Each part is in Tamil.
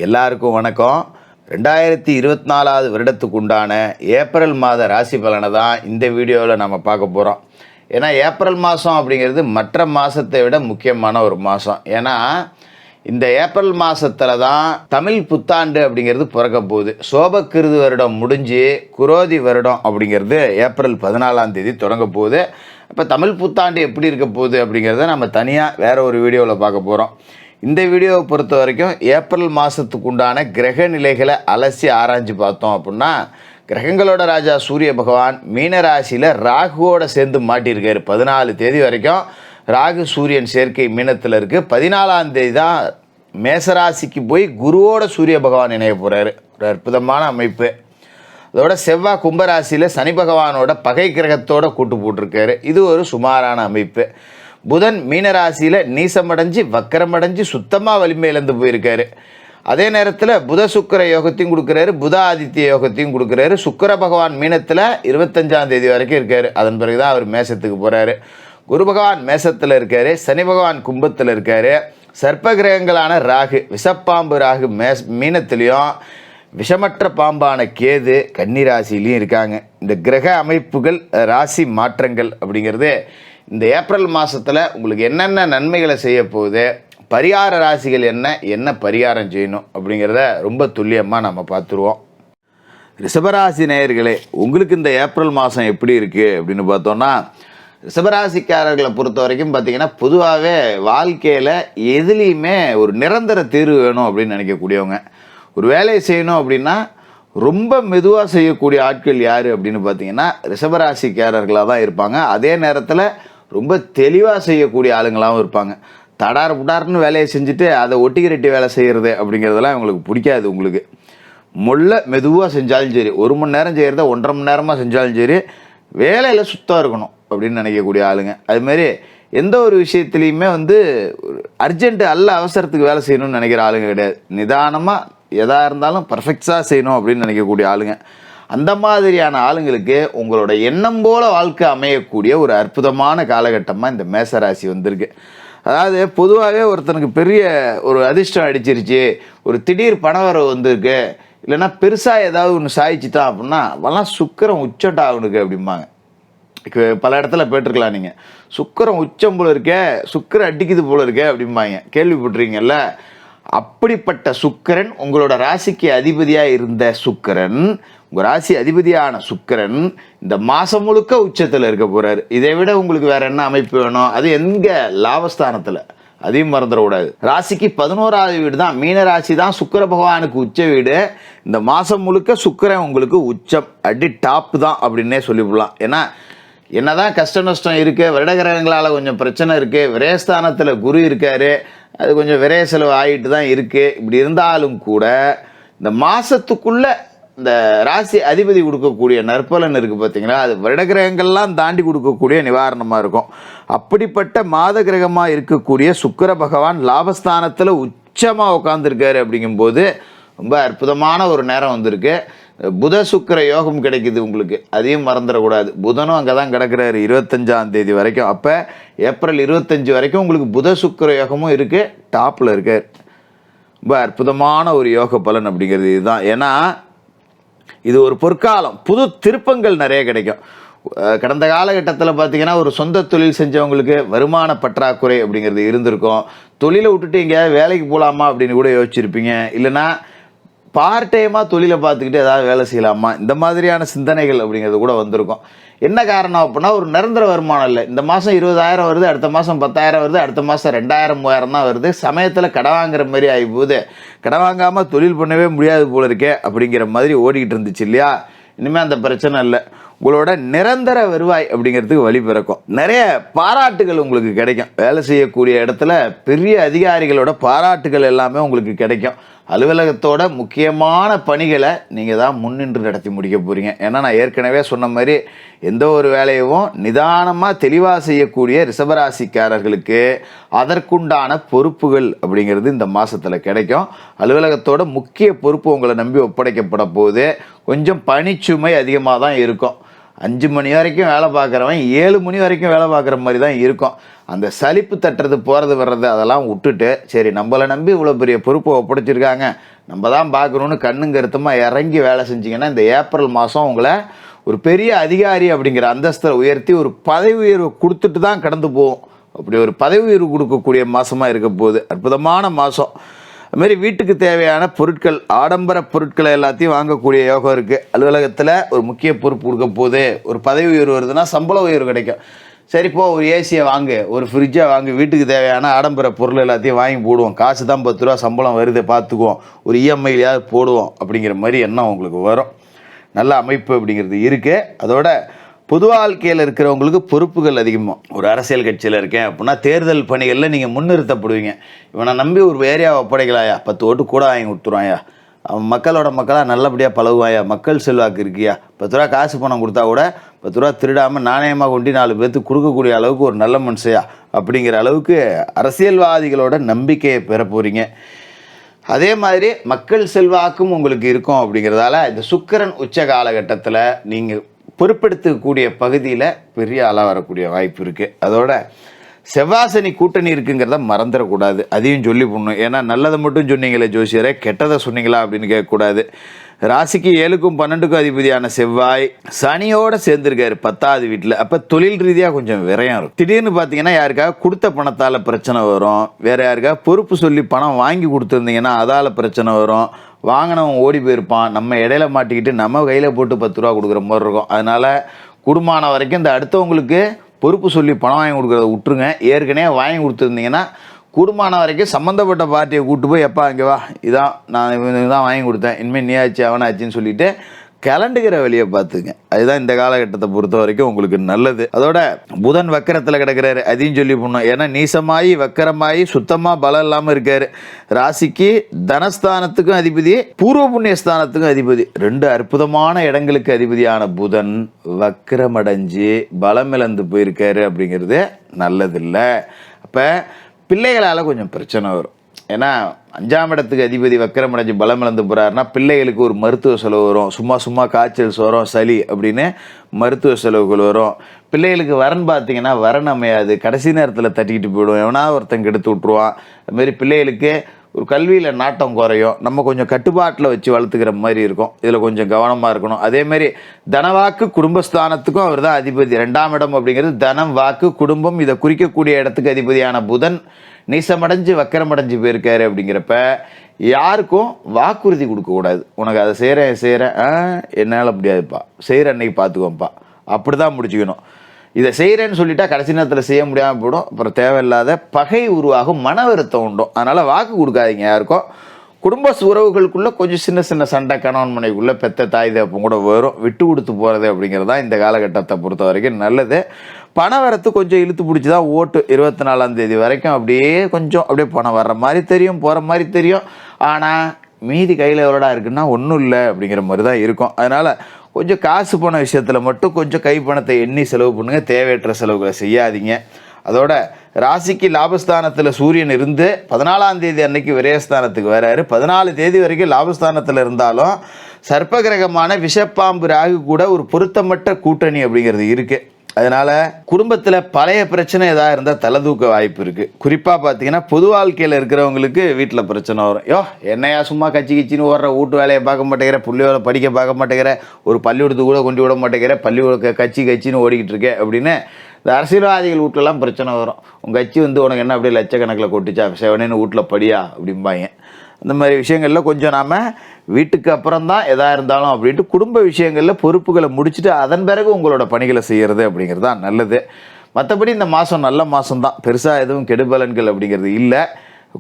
எல்லாருக்கும் வணக்கம். 2024 வருடத்துக்கு உண்டான ஏப்ரல் மாத ராசி பலனை தான் இந்த வீடியோவில் நம்ம பார்க்க போகிறோம். ஏன்னா ஏப்ரல் மாதம் அப்படிங்கிறது மற்ற மாதத்தை விட முக்கியமான ஒரு மாதம். ஏன்னா இந்த ஏப்ரல் மாதத்தில் தான் தமிழ் புத்தாண்டு அப்படிங்கிறது பிறக்க போகுது. சோபக்கிருது வருடம் முடிஞ்சு குரோதி வருடம் அப்படிங்கிறது ஏப்ரல் 14 தொடங்க போகுது. இப்போ தமிழ் புத்தாண்டு எப்படி இருக்க போகுது அப்படிங்கிறத நம்ம தனியாக வேறு ஒரு வீடியோவில் பார்க்க போகிறோம். இந்த வீடியோவை பொறுத்த வரைக்கும் ஏப்ரல் மாதத்துக்கு உண்டான கிரக நிலைகளை அலசி ஆராய்ஞ்சு பார்த்தோம் அப்படின்னா, கிரகங்களோட ராஜா சூரிய பகவான் மீனராசியில் ராகுவோடு சேர்ந்து மாட்டியிருக்காரு. 14 தேதி வரைக்கும் ராகு சூரியன் சேர்க்கை மீனத்தில் இருக்குது. 14ஆம் தேதி தான் மேசராசிக்கு போய் குருவோட சூரிய பகவான் இணைய போகிறாரு. ஒரு அற்புதமான அமைப்பு. அதோட செவ்வாய் கும்பராசியில் சனி பகவானோட பகை கிரகத்தோடு கூட்டு போட்டிருக்காரு. இது ஒரு சுமாரான அமைப்பு. புதன் மீனராசியில் நீசமடைஞ்சு வக்கரமடைஞ்சு சுத்தமாக வலிமை இழந்து போயிருக்காரு. அதே நேரத்தில் புத சுக்கர யோகத்தையும் கொடுக்குறாரு, புத ஆதித்ய யோகத்தையும் கொடுக்குறாரு. சுக்கர பகவான் மீனத்தில் 25ஆம் தேதி வரைக்கும் இருக்கார். அதன் பிறகு தான் அவர் மேசத்துக்கு போகிறாரு. குரு பகவான் மேசத்தில் இருக்கார், சனி பகவான் கும்பத்தில் இருக்கார். சர்ப்ப கிரகங்களான ராகு, விஷப்பாம்பு ராகு மீனத்திலையும், விஷமற்ற பாம்பான கேது கன்னிராசிலையும் இருக்காங்க. இந்த கிரக அமைப்புகள், ராசி மாற்றங்கள் அப்படிங்கிறது இந்த ஏப்ரல் மாதத்தில் உங்களுக்கு என்னென்ன நன்மைகளை செய்ய போகுது, பரிகார ராசிகள் என்ன பரிகாரம் செய்யணும் அப்படிங்கிறத ரொம்ப துல்லியமாக நம்ம பார்த்துருவோம். ரிஷபராசி நேயர்களே, உங்களுக்கு இந்த ஏப்ரல் மாதம் எப்படி இருக்குது அப்படின்னு பார்த்தோன்னா, ரிஷபராசிக்காரர்களை பொறுத்த வரைக்கும் பார்த்திங்கன்னா, பொதுவாகவே வாழ்க்கையில் எதுலேயுமே ஒரு நிரந்தர தீர்வு வேணும் அப்படின்னு நினைக்கக்கூடியவங்க. ஒரு வேலையை செய்யணும் அப்படின்னா ரொம்ப மெதுவாக செய்யக்கூடிய ஆட்கள் யார் அப்படின்னு பார்த்தீங்கன்னா ரிஷபராசிக்காரர்களாக தான் இருப்பாங்க. அதே நேரத்தில் ரொம்ப தெளிவாக செய்யக்கூடிய ஆளுங்களாகவும் இருப்பாங்க. தடார் புடார்னு வேலையை செஞ்சுட்டு அதை ஒட்டிக்கிரட்டி வேலை செய்கிறது அப்படிங்கிறதெல்லாம் இவங்களுக்கு பிடிக்காது. உங்களுக்கு மெதுவாக செஞ்சாலும் சரி, 1 மணி நேரம் செய்கிறத 1.5 மணி நேரமாக செஞ்சாலும் சரி, வேலையில் சுத்தம் இருக்கணும் அப்படின்னு நினைக்கக்கூடிய ஆளுங்க. அதுமாரி எந்த ஒரு விஷயத்துலையுமே அர்ஜென்ட்டு அவசரத்துக்கு வேலை செய்யணும்னு நினைக்கிற ஆளுங்க கிடையாது. நிதானமாக எதாக இருந்தாலும் பர்ஃபெக்டாக செய்யணும் அப்படின்னு நினைக்கக்கூடிய ஆளுங்க. அந்த மாதிரியான ஆளுங்களுக்கு உங்களோட எண்ணம் போல வாழ்க்கை அமையக்கூடிய ஒரு அற்புதமான காலகட்டமாக இந்த மேசராசி வந்திருக்கு. அதாவது பொதுவாகவே ஒருத்தனுக்கு பெரிய ஒரு அதிர்ஷ்டம் அடிச்சிருச்சு, ஒரு திடீர் பணவரவு வந்திருக்கு, இல்லைன்னா பெருசாக ஏதாவது ஒன்று சாய்ச்சிட்டான் அப்படின்னா அவெல்லாம் சுக்கிரம் உச்சட்டா அவனுக்கு அப்படிம்பாங்க. பல இடத்துல போய்ட்டுருக்கலாம் நீங்கள். சுக்கிரம் உச்சம் போல இருக்கே, சுக்கிரம் அடிக்குது போல இருக்கே அப்படிம்பாங்க. கேள்விப்பட்டிருக்கீங்கல்ல? அப்படிப்பட்ட சுக்கிரன், உங்களோட ராசிக்கு அதிபதியாக இருந்த சுக்கிரன், உங்கள் ராசி அதிபதியான சுக்கிரன் இந்த மாதம் முழுக்க உச்சத்தில் இருக்க போகிறாரு. இதை விட உங்களுக்கு வேறு என்ன அமைப்பு வேணும்? அது எங்கே? லாபஸ்தானத்தில். அதையும் மறந்துடக்கூடாது. ராசிக்கு 11ஆவது வீடு தான் மீன ராசி தான் சுக்கிர பகவானுக்கு உச்ச வீடு. இந்த மாதம் முழுக்க சுக்கிரன் உங்களுக்கு உச்சம், அடி டாப்பு தான் அப்படின்னே சொல்லிவிடலாம். ஏன்னா என்னதான் கஷ்ட நஷ்டம் இருக்குது, வருடகிரகங்களால் கொஞ்சம் பிரச்சனை இருக்குது, விரயஸ்தானத்தில் குரு இருக்கார், அது கொஞ்சம் விரய செலவு ஆகிட்டு தான் இருக்குது. இப்படி இருந்தாலும் கூட இந்த மாதத்துக்குள்ளே இந்த ராசி அதிபதி கொடுக்கக்கூடிய நற்பலன் இருக்குது பார்த்தீங்களா, அது வருடகிரகங்கள்லாம் தாண்டி கொடுக்கக்கூடிய நிவாரணமாக இருக்கும். அப்படிப்பட்ட மாத கிரகமாக இருக்கக்கூடிய சுக்கிர பகவான் லாபஸ்தானத்தில் உச்சமாக உட்காந்துருக்காரு. அப்படிங்கும்போது ரொம்ப அற்புதமான ஒரு நேரம் வந்திருக்கு. புத சுக்கிர யோகம் கிடைக்குது உங்களுக்கு, அதையும் மறந்துடக்கூடாது. புதனும் அங்கே தான் கிடக்கிறாரு 25ஆம் தேதி வரைக்கும். அப்போ ஏப்ரல் 25 வரைக்கும் உங்களுக்கு புத சுக்கிர யோகமும் இருக்குது, டாப்பில் இருக்கார். ரொம்ப அற்புதமான ஒரு யோக பலன் அப்படிங்கிறது இதுதான். ஏன்னா இது ஒரு பொற்காலம், புது திருப்பங்கள் நிறைய கிடைக்கும். கடந்த காலகட்டத்தில் பார்த்திங்கன்னா ஒரு சொந்த தொழில் செஞ்சவங்களுக்கு வருமான பற்றாக்குறை அப்படிங்கிறது இருந்திருக்கும். தொழிலை விட்டுட்டு எங்கேயாவது வேலைக்கு போகலாமா அப்படின்னு கூட யோசிச்சிருப்பீங்க. இல்லைன்னா பார்ட் டைமாக தொழிலை பார்த்துக்கிட்டு ஏதாவது வேலை செய்யலாமா, இந்த மாதிரியான சிந்தனைகள் அப்படிங்கிறது கூட வந்திருக்கும். என்ன காரணம் அப்படின்னா ஒரு நிரந்தர வருமானம் இல்லை. இந்த மாதம் 20,000 வருது, அடுத்த மாதம் 10,000 வருது, அடுத்த மாதம் 2,000 3,000 தான் வருது. சமயத்தில் கடை வாங்குற மாதிரி ஆகி போகுது. கடை வாங்காமல் தொழில் பண்ணவே முடியாது போல இருக்கே அப்படிங்கிற மாதிரி ஓடிக்கிட்டு இருந்துச்சு இல்லையா? இனிமேல் அந்த பிரச்சனை இல்லை. உங்களோட நிரந்தர வருவாய் அப்படிங்கிறதுக்கு வழி பிறக்கும். நிறைய பாராட்டுகள் உங்களுக்கு கிடைக்கும். வேலை செய்யக்கூடிய இடத்துல பெரிய அதிகாரிகளோட பாராட்டுகள் எல்லாமே உங்களுக்கு கிடைக்கும். அலுவலகத்தோட முக்கியமான பணிகளை நீங்கள் தான் முன்னின்று நடத்தி முடிக்க போகிறீங்க. ஏன்னா நான் ஏற்கனவே சொன்ன மாதிரி எந்த ஒரு வேலையும் நிதானமாக தெளிவாக செய்யக்கூடிய ரிஷபராசிக்காரர்களுக்கு அதற்குண்டான பொறுப்புகள் அப்படிங்கிறது இந்த மாதத்தில் கிடைக்கும். அலுவலகத்தோட முக்கிய பொறுப்பு உங்களை நம்பி ஒப்படைக்கப்பட போது கொஞ்சம் பணிச்சுமை அதிகமாக தான் இருக்கும். 5 மணி வரைக்கும் வேலை பார்க்குறவன் 7 மணி வரைக்கும் வேலை பார்க்குற மாதிரி தான் இருக்கும். அந்த சலிப்பு தட்டுறது போகிறது வர்றது அதெல்லாம் விட்டுட்டு சரி நம்மளை நம்பி இவ்வளோ பெரிய பொறுப்பை ஒப்படைச்சிருக்காங்க, நம்ம தான் பார்க்கணுன்னு கண்ணும் கருத்துமாக இறங்கி வேலை செஞ்சிங்கன்னா இந்த ஏப்ரல் மாதம் உங்களை ஒரு பெரிய அதிகாரி அப்படிங்கிற அந்தஸ்தை உயர்த்தி ஒரு பதவி உயர்வு கொடுத்துட்டு தான் கடந்து போவோம். அப்படி ஒரு பதவி உயர்வு கொடுக்கக்கூடிய மாதமாக இருக்க போகுது. அற்புதமான மாதம். அதுமாரி வீட்டுக்கு தேவையான பொருட்கள், ஆடம்பர பொருட்களை எல்லாத்தையும் வாங்கக்கூடிய யோகம் இருக்குது. அலுவலகத்தில் ஒரு முக்கிய பொறுப்பு கொடுக்க போகுது, ஒரு பதவி உயர்வு வருதுன்னா சம்பள உயர்வு கிடைக்கும். சரிப்போ ஒரு ஏசியை வாங்கு, ஒரு ஃப்ரிட்ஜை வாங்கி வீட்டுக்கு தேவையான ஆடம்பர பொருள் எல்லாத்தையும் வாங்கி போடுவோம், காசு தான் 10 ரூபா சம்பளம் வருது பார்த்துக்குவோம், ஒரு இஎம்ஐலையாவது போடுவோம் அப்படிங்கிற மாதிரி எண்ணம் உங்களுக்கு வரும். நல்ல அமைப்பு அப்படிங்கிறது இருக்குது. அதோட பொது வாழ்க்கையில் இருக்கிறவங்களுக்கு பொறுப்புகள் அதிகமாக. ஒரு அரசியல் கட்சியில் இருக்கேன் அப்படின்னா தேர்தல் பணிகளில் நீங்கள் முன்னிறுத்தப்படுவீங்க. இவனை நம்பி ஒரு ஏரியாவை ஒப்படைக்கலாயா, 10 ஓட்டு கூட வாங்கி கொடுத்துருவாயா, அவன் மக்களோட மக்களாக நல்லபடியாக பழகுவாயா, மக்கள் செல்வாக்கு இருக்கியா, 10 ரூபா காசு பணம் கொடுத்தா கூட 10 ரூபா திருடாமல் நாணயமாக கொண்டு 4 பேர்த்துக்கு கொடுக்கக்கூடிய அளவுக்கு ஒரு நல்ல மனுஷையா அப்படிங்கிற அளவுக்கு அரசியல்வாதிகளோட நம்பிக்கையை பெற போகிறீங்க. அதே மாதிரி மக்கள் செல்வாக்கும் உங்களுக்கு இருக்கும். அப்படிங்கிறதால இந்த சுக்கிரன் உச்ச காலகட்டத்தில் நீங்கள் பொறுப்பெடுத்துக்கூடிய பகுதியில் பெரிய ஆளாக வரக்கூடிய வாய்ப்பு இருக்குது. அதோட செவ்வாசனி கூட்டணி இருக்குங்கிறத மறந்துடக்கூடாது, அதையும் சொல்லி போடணும். ஏன்னா நல்லதை மட்டும் சொன்னீங்களே ஜோசியரே, கெட்டதை சொன்னீங்களா அப்படின்னு கேட்கக்கூடாது. ராசிக்கு 7க்கும் 12க்கும் அதிபதியான செவ்வாய் சனியோடு சேர்ந்துருக்காரு 10வது வீட்டில். அப்போ தொழில் ரீதியாக கொஞ்சம் விரயம் இருக்கும். திடீர்னு பார்த்தீங்கன்னா யாருக்காக கொடுத்த பணத்தால் பிரச்சனை வரும், வேறு யாருக்காக பொறுப்பு சொல்லி பணம் வாங்கி கொடுத்துருந்தீங்கன்னா அதால் பிரச்சனை வரும், வாங்கினவன் ஓடி போயிருப்பான், நம்ம இடையில மாட்டிக்கிட்டு நம்ம கையில் போட்டு 10 ரூபா கொடுக்குற மாதிரி இருக்கும். அதனால் குடும்பமான வரைக்கும் இந்த அடுத்தவங்களுக்கு பொறுப்பு சொல்லி பணம் வாங்கி கொடுக்குறத விட்டுருங்க. ஏற்கனவே வாங்கி கொடுத்துருந்தீங்கன்னா குடும்பமான வரைக்கும் சம்மந்தப்பட்ட பார்ட்டியை கூப்பிட்டு போய் எப்பா இங்கே வா, இதான் நான் தான் வாங்கி கொடுத்தேன், இனிமேல் நீ ஆச்சு அவனாச்சுன்னு சொல்லிட்டு கிளண்டுகிற வழியை பார்த்துங்க. அதுதான் இந்த காலகட்டத்தை பொறுத்த வரைக்கும் உங்களுக்கு நல்லது. அதோட புதன் வக்கரத்தில் கிடக்கிறாரு, அதையும் சொல்லி போடணும். ஏன்னா நீசமாயி வக்கரமாயி சுத்தமாக பலம் இல்லாமல் இருக்காரு. ராசிக்கு தனஸ்தானத்துக்கும் அதிபதி, பூர்வ புண்ணிய ஸ்தானத்துக்கும் அதிபதி, 2 அற்புதமான இடங்களுக்கு அதிபதியான புதன் வக்கரமடைஞ்சு பலம் இழந்து போயிருக்காரு. அப்படிங்கிறது நல்லதில்லை. அப்போ பிள்ளைகளால் கொஞ்சம் பிரச்சனை வரும். ஏன்னா 5ஆம் இடத்துக்கு அதிபதி வக்கரமடைஞ்சு பலம் இழந்து போகிறாருன்னா பிள்ளைகளுக்கு ஒரு மருத்துவ செலவு வரும். சும்மா காய்ச்சல் சோரம் சளி அப்படின்னு மருத்துவ செலவுகள் வரும். பிள்ளைகளுக்கு வரன் பார்த்தீங்கன்னா வரன் அமையாது, கடைசி நேரத்தில் தட்டிக்கிட்டு போயிடும், எவனா ஒருத்தன் கெடுத்து விட்ருவான். அதுமாரி பிள்ளைகளுக்கு ஒரு கல்வியில் நாட்டம் குறையும். நம்ம கொஞ்சம் கட்டுப்பாட்டில் வச்சு வளர்த்துக்கிற மாதிரி இருக்கும். இதில் கொஞ்சம் கவனமாக இருக்கணும். அதேமாரி தனவாக்கு குடும்பஸ்தானத்துக்கும் அவர் தான் அதிபதி. 2ஆம் இடம் அப்படிங்கிறது தனம் வாக்கு குடும்பம், இதை குறிக்கக்கூடிய இடத்துக்கு அதிபதியான புதன் நீசமடைஞ்சு வக்கரமடைஞ்சு போயிருக்காரு. அப்படிங்கிறப்ப யாருக்கும் வாக்குறுதி கொடுக்கக்கூடாது. உனக்கு அதை செய்கிறேன் என்னால் முடியாதுப்பா, செய்கிற அன்னைக்கு பார்த்துக்கோப்பா, அப்படி தான் முடிச்சுக்கணும். இதை செய்கிறேன்னு சொல்லிட்டா கடைசி நேரத்தில் செய்ய முடியாமல் போயிடும். அப்புறம் தேவையில்லாத பகை உருவாகும், மன வருத்தம் உண்டும். அதனால் வாக்கு கொடுக்காதீங்க யாருக்கும். குடும்ப உறவுகளுக்குள்ளே கொஞ்சம் சின்ன சண்டை, கணவன் மனைவிக்குள்ளே பெத்த தாய் தகப்பம் கூட வரும். விட்டு கொடுத்து போகிறது அப்படிங்கிறது தான் இந்த காலகட்டத்தை பொறுத்த வரைக்கும் நல்லது. பணம் வரத்து கொஞ்சம் இழுத்து பிடிச்சி தான் ஓட்டு 24ஆம் தேதி வரைக்கும் அப்படியே கொஞ்சம் அப்படியே பணம் வர்ற மாதிரி தெரியும், போகிற மாதிரி தெரியும். ஆனால் மீதி கையில் எவ்வளோடா இருக்குன்னா ஒன்றும் இல்லை அப்படிங்கிற மாதிரி தான் இருக்கும். அதனால் கொஞ்சம் காசு பண விஷயத்தில் மட்டும் கொஞ்சம் கை பணத்தை எண்ணி செலவு பண்ணுங்கள், தேவையற்ற செலவுகளை செய்யாதீங்க. அதோட ராசிக்கு லாபஸ்தானத்தில் சூரியன் இருந்து 14ஆம் தேதி அன்னைக்கு விரயஸ்தானத்துக்கு வராரு. 14 தேதி வரைக்கும் லாபஸ்தானத்தில் இருந்தாலும் சர்ப்பகிரகமான விஷப்பாம்பு ராகு கூட ஒரு பொருத்தமற்ற கூட்டணி அப்படிங்கிறது இருக்குது. அதனால் குடும்பத்தில் பழைய பிரச்சனை எதாவது இருந்தால் தலை தூக்க வாய்ப்பு இருக்குது. குறிப்பாக பார்த்தீங்கன்னா பொது வாழ்க்கையில் இருக்கிறவங்களுக்கு வீட்டில் பிரச்சனை வரும். என்னையா சும்மா கச்சின்னு ஓடுற, வீட்டு வேலையை பார்க்க மாட்டேங்கிற, பிள்ளையோட படிக்க பார்க்க மாட்டேங்கிற, ஒரு பள்ளிக்கூடத்துக்கு கூட கொண்டு விட மாட்டேங்கிற, பள்ளிக்கூட கச்சின்னு ஓடிக்கிட்டு இருக்கேன் அப்படின்னு இந்த அரசியல்வாதிகள் வீட்டிலலாம் பிரச்சனை வரும். உங்கள் கட்சி உனக்கு என்ன அப்படியே லட்சக்கணக்கில் கொட்டிச்சா, செவனேன்னு வீட்டில் படியா அப்படிம்பாங்க. இந்த மாதிரி விஷயங்களில் கொஞ்சம் நாம் வீட்டுக்கு அப்புறம் தான் எதாக இருந்தாலும் அப்படின்ட்டு குடும்ப விஷயங்களில் பொறுப்புகளை முடிச்சுட்டு அதன் பிறகு உங்களோட பணிகளை செய்கிறது அப்படிங்கிறது தான் நல்லது. மற்றபடி இந்த மாதம் நல்ல மாதம்தான், பெருசாக எதுவும் கெடுபலன்கள் அப்படிங்கிறது இல்லை.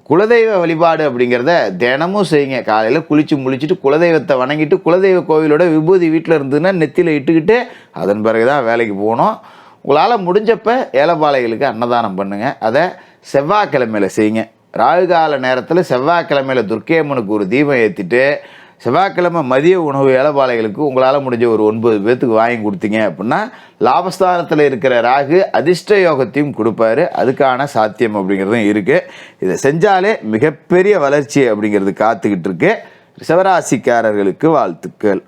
குலதெய்வ வழிபாடு அப்படிங்கிறத தினமும் செய்யுங்க. காலையில் குளித்து முழிச்சிட்டு குலதெய்வத்தை வணங்கிட்டு குலதெய்வ கோவிலோட விபூதி வீட்டில் இருந்ததுன்னா நெத்தியில் இட்டுக்கிட்டு அதன் பிறகு தான் வேலைக்கு போகணும். உங்களால் முடிஞ்சப்போ ஏழைப்பாளைகளுக்கு அன்னதானம் பண்ணுங்கள். அதை செவ்வாய்க்கிழமையில் செய்யுங்க. ராகுகால நேரத்தில் செவ்வாய்க்கிழமையில் துர்க்கையம்மனுக்கு ஒரு தீபம் ஏற்றிட்டு செவ்வாய்க்கிழமை மதிய உணவு ஏழைப்பாளைகளுக்கு உங்களால் முடிஞ்ச ஒரு 9 பேர்த்துக்கு வாங்கி கொடுத்தீங்க அப்படின்னா லாபஸ்தானத்தில் இருக்கிற ராகு அதிர்ஷ்ட யோகத்தையும் கொடுப்பாரு. அதுக்கான சாத்தியம் அப்படிங்கிறதும் இருக்குது. இதை செஞ்சாலே மிகப்பெரிய வளர்ச்சி அப்படிங்கிறது காத்துக்கிட்டு இருக்கு. சிவராசிக்காரர்களுக்கு வாழ்த்துக்கள்.